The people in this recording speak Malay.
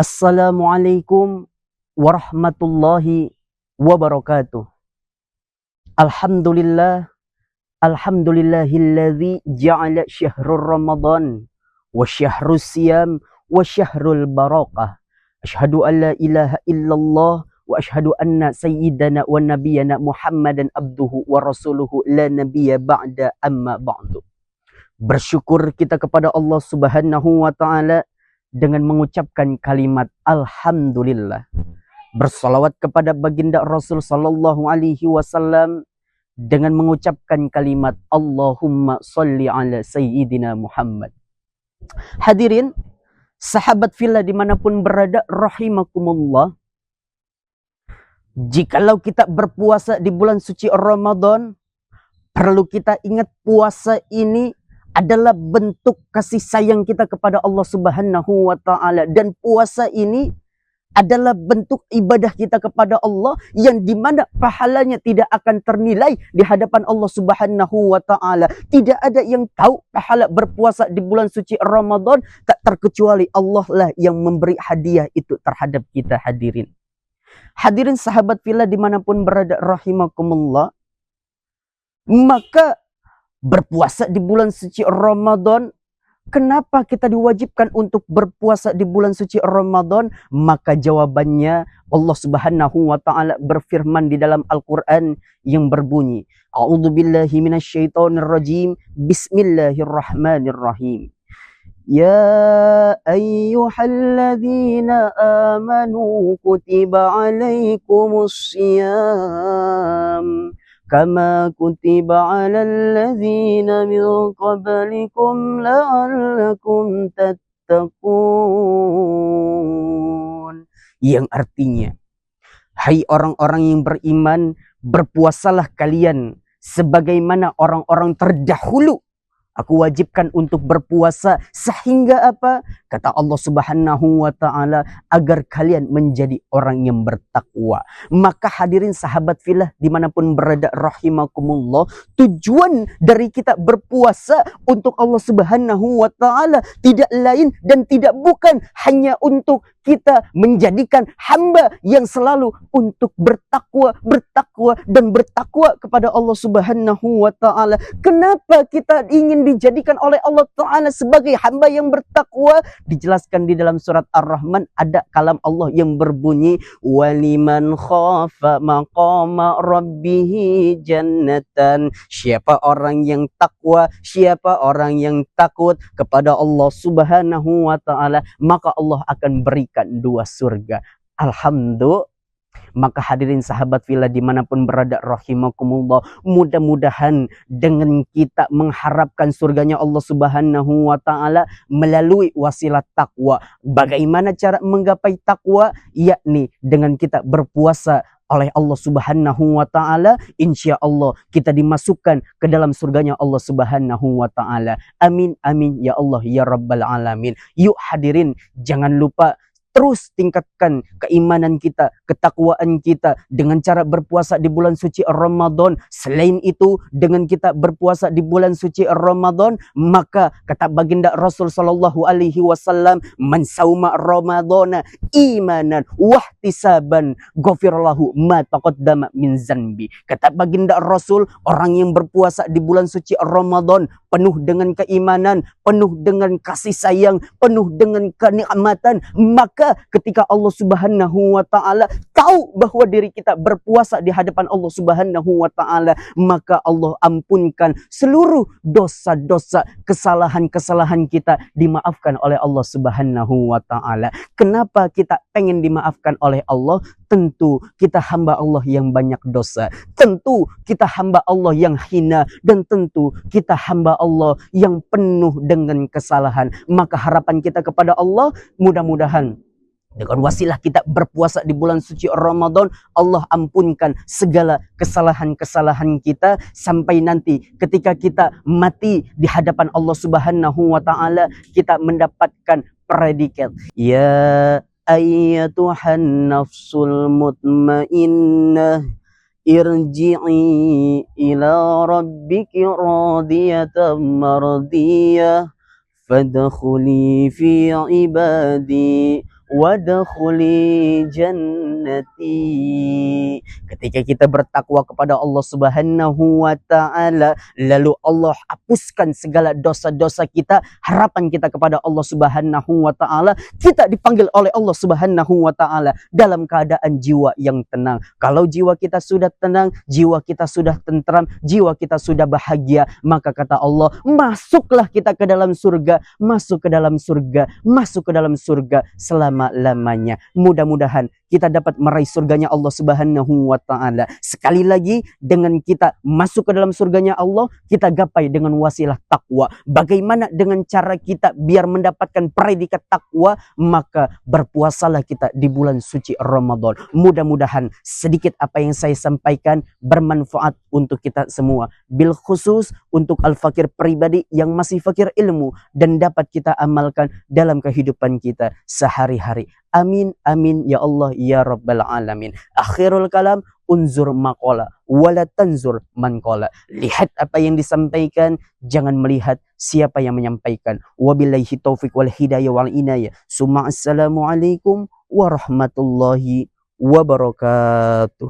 Assalamualaikum warahmatullahi wabarakatuh. Alhamdulillah, alhamdulillahilladzi ja'ala syahrul Ramadan wa syahrus siyam wa syahrul barakah. Asyhadu an la ilaha illallah wa asyhadu anna sayyidana wa nabiyyana Muhammadan abduhu wa rasuluhu la nabiyya ba'da amma ba'du. Bersyukur kita kepada Allah Subhanahu wa taala dengan mengucapkan kalimat alhamdulillah. Bersalawat kepada baginda Rasul sallallahu alaihi wasallam dengan mengucapkan kalimat Allahumma sholli ala sayyidina Muhammad. Hadirin sahabat fillah dimanapun berada rahimakumullah, jikalau kita berpuasa di bulan suci Ramadan, perlu kita ingat puasa ini adalah bentuk kasih sayang kita kepada Allah Subhanahu wa taala, dan puasa ini adalah bentuk ibadah kita kepada Allah yang dimana pahalanya tidak akan ternilai di hadapan Allah Subhanahu wa taala. Tidak ada yang tahu pahala berpuasa di bulan suci Ramadan, tak terkecuali Allah lah yang memberi hadiah itu terhadap kita. Hadirin sahabat fillah dimanapun berada rahimakumullah, maka berpuasa di bulan suci Ramadan, kenapa kita diwajibkan untuk berpuasa di bulan suci Ramadan? Maka jawabannya Allah Subhanahu wa taala berfirman di dalam Al-Qur'an yang berbunyi, A'udzubillahi minasyaitonirrajim, Bismillahirrahmanirrahim. Ya ayyuhalladzina amanu kutiba alaikumussyiyam kama kutiba 'alal ladzina min qablikum la'allakum tattaqun. Yang artinya, hai orang-orang yang beriman, berpuasalah kalian sebagaimana orang-orang terdahulu aku wajibkan untuk berpuasa, sehingga apa? Kata Allah Subhanahu wa taala, agar kalian menjadi orang yang bertakwa. Maka hadirin sahabat fillah dimanapun berada rahimakumullah, tujuan dari kita berpuasa untuk Allah Subhanahu wa taala tidak lain dan tidak bukan hanya untuk kita menjadikan hamba yang selalu untuk bertakwa dan bertakwa kepada Allah Subhanahu wa taala. Kenapa kita ingin dijadikan oleh Allah taala sebagai hamba yang bertakwa? Dijelaskan di dalam surat Ar-Rahman, ada kalam Allah yang berbunyi, waliman khafa maqama rabbih jannatan. Siapa orang yang takwa, siapa orang yang takut kepada Allah Subhanahu wa taala, maka Allah akan berikan dua surga. Alhamdulillah. Maka hadirin sahabat fillah dimanapun berada rahimakumullah, mudah-mudahan dengan kita mengharapkan surganya Allah Subhanahu wa taala melalui wasilah takwa. Bagaimana cara menggapai takwa? Yakni dengan kita berpuasa oleh Allah Subhanahu wa taala, insya Allah kita dimasukkan ke dalam surganya Allah Subhanahu wa taala. Amin amin ya Allah ya rabbal alamin. Yuk hadirin, jangan lupa terus tingkatkan keimanan kita, ketakwaan kita dengan cara berpuasa di bulan suci Ramadan. Selain itu, dengan kita berpuasa di bulan suci Ramadan, maka kata baginda Rasul sallallahu alaihi wasallam, man sauma ramadhana imanan wahtisaban ghafirallahu ma taqaddama min zanbi. Kata baginda Rasul, orang yang berpuasa di bulan suci Ramadan penuh dengan keimanan, penuh dengan kasih sayang, penuh dengan kenikmatan, maka ketika Allah Subhanahu wa taala tahu bahwa diri kita berpuasa di hadapan Allah Subhanahu wa taala, maka Allah ampunkan seluruh dosa-dosa, kesalahan-kesalahan kita dimaafkan oleh Allah Subhanahu wa taala. Kenapa kita pengen dimaafkan oleh Allah? Tentu kita hamba Allah yang banyak dosa, tentu kita hamba Allah yang hina, dan tentu kita hamba Allah yang penuh dengan kesalahan. Maka harapan kita kepada Allah, mudah-mudahan dengan wasilah kita berpuasa di bulan suci Ramadan, Allah ampunkan segala kesalahan-kesalahan kita, sampai nanti ketika kita mati di hadapan Allah Subhanahu wa taala, kita mendapatkan predikat, ya ayyatuhan nafsul mutmainnah irji'i ila rabbiki radiyatan mardiyah fadkhuli fi ibadi wadkhuli jannati. Ketika kita bertakwa kepada Allah Subhanahu wa taala, lalu Allah hapuskan segala dosa-dosa kita, harapan kita kepada Allah Subhanahu wa taala, kita dipanggil oleh Allah Subhanahu wa taala dalam keadaan jiwa yang tenang. Kalau jiwa kita sudah tenang, jiwa kita sudah tentram, jiwa kita sudah bahagia, maka kata Allah, masuklah kita ke dalam surga, masuk ke dalam surga, masuk ke dalam surga selama-lamanya. Mudah-mudahan kita dapat meraih surganya Allah Subhanahu wa taala. Sekali lagi, dengan kita masuk ke dalam surganya Allah, kita gapai dengan wasilah takwa. Bagaimana dengan cara kita biar mendapatkan predikat takwa? Maka berpuasalah kita di bulan suci Ramadan. Mudah-mudahan sedikit apa yang saya sampaikan bermanfaat untuk kita semua. Bil khusus untuk al-fakir pribadi yang masih fakir ilmu dan dapat kita amalkan dalam kehidupan kita sehari-hari. Amin, amin, ya Allah, ya Rabbal Alamin. Akhirul kalam, unzur maqala, wala tanzur man qala. Lihat apa yang disampaikan, jangan melihat siapa yang menyampaikan. Wabillahi taufiq wal hidayah wal inayah. Assalamualaikum warahmatullahi wabarakatuh.